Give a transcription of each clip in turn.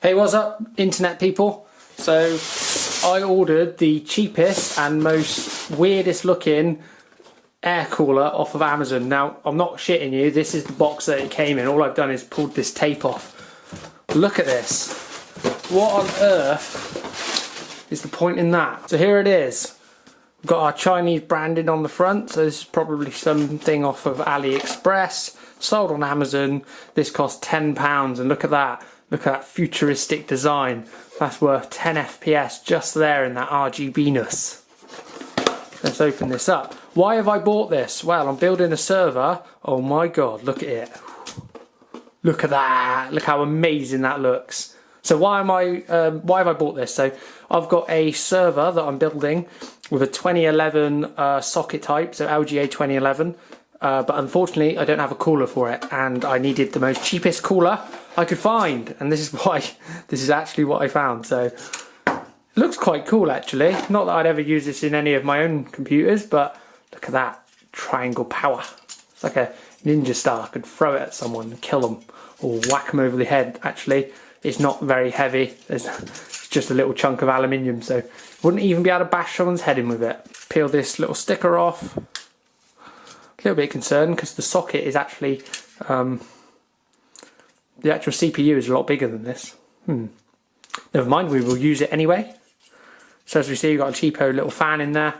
Hey, what's up, internet people? So I ordered the cheapest and most weirdest looking air cooler off of Amazon. Now, I'm not shitting you, this is the box that it came in. All I've done is pulled this tape off. Look at this. What on earth is the point in that? So here it is. We've got our Chinese branding on the front, so this is probably something off of AliExpress, sold on Amazon. This cost £10, and look at that. Look at that futuristic design. That's worth 10 FPS just there in that RGB-ness. Let's open this up. Why have I bought this? Well, I'm building a server. Oh my god, look at it. Look at that. Look how amazing that looks. So why have I bought this? So I've got a server that I'm building with a 2011 socket type, so LGA 2011. But unfortunately, I don't have a cooler for it, and I needed the most cheapest cooler I could find, and this is actually what I found. So it looks quite cool actually. Not that I'd ever use this in any of my own computers, but look at that triangle power. It's like a ninja star. I could throw it at someone and kill them, or whack them over the head. Actually, it's not very heavy. It's just a little chunk of aluminium, so wouldn't even be able to bash someone's head in with it. Peel this little sticker off. A little bit concerned because the socket is actually the actual CPU is a lot bigger than this. Never mind, we will use it anyway. So as we see, you've got a cheapo little fan in there,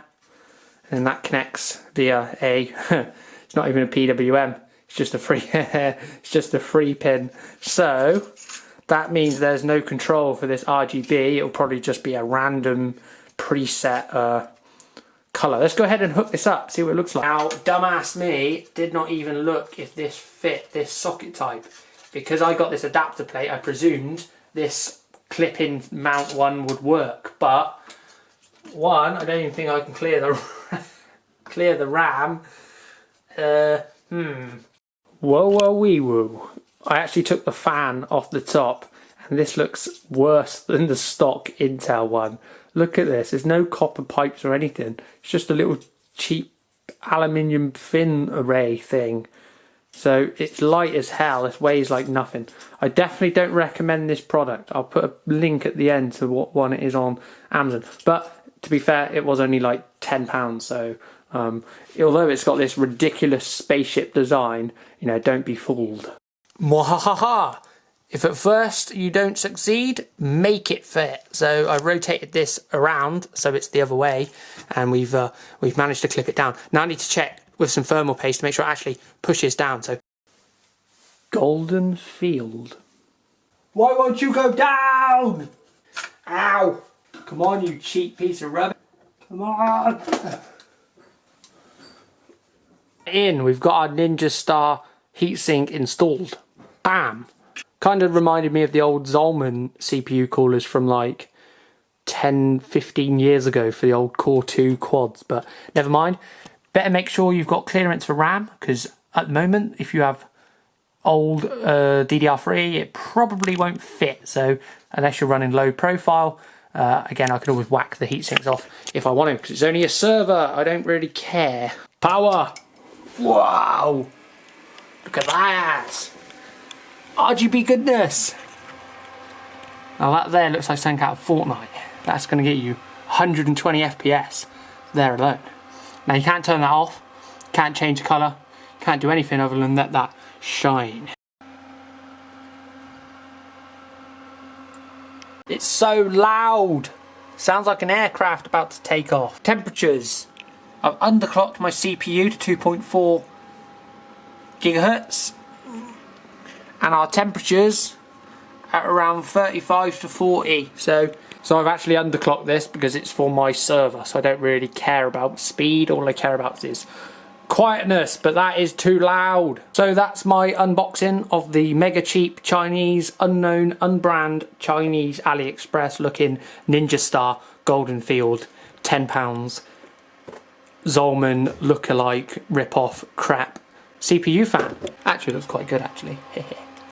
and that connects via a it's not even a PWM, it's just a free it's just a free pin. So that means there's no control for this RGB. It'll probably just be a random preset colour. Let's go ahead and hook this up, see what it looks like. Now, dumbass me did not even look if this fit this socket type. Because I got this adapter plate, I presumed this clip-in mount one would work. But one, I don't even think I can clear the RAM. Whoa, whoa, wee woo. I actually took the fan off the top, and this looks worse than the stock Intel one. Look at this, there's no copper pipes or anything. It's just a little cheap aluminium fin array thing. So it's light as hell, it weighs like nothing. I definitely don't recommend this product. I'll put a link at the end to what one it is on Amazon. But to be fair, it was only like £10, so although it's got this ridiculous spaceship design, you know, don't be fooled. Mwahaha! If at first you don't succeed, make it fit. So I rotated this around so it's the other way, and we've managed to clip it down. Now I need to check with some thermal paste to make sure it actually pushes down. So Golden Field. Why won't you go down? Ow! Come on, you cheap piece of rubbish. Come on. We've got our Ninja Star heatsink installed. Bam! Kind of reminded me of the old Zolman CPU coolers from like 10-15 years ago for the old Core 2 quads, but never mind. Better make sure you've got clearance for RAM, because at the moment, if you have old DDR3, it probably won't fit. So unless you're running low profile, again, I can always whack the heatsinks off if I want to, because it's only a server. I don't really care. Power! Wow! Look at that! RGB goodness! Now that there looks like something out of Fortnite. That's going to get you 120 FPS there alone. Now you can't turn that off, can't change the colour, can't do anything other than let that shine. It's so loud! Sounds like an aircraft about to take off. Temperatures. I've underclocked my CPU to 2.4 gigahertz. And our temperatures at around 35 to 40. So I've actually underclocked this because it's for my server, so I don't really care about speed. All I care about is quietness, but that is too loud. So that's my unboxing of the mega cheap Chinese, unknown, unbrand Chinese AliExpress looking Ninja Star Golden Field, £10, Zolman lookalike rip-off crap CPU fan. Actually looks quite good actually.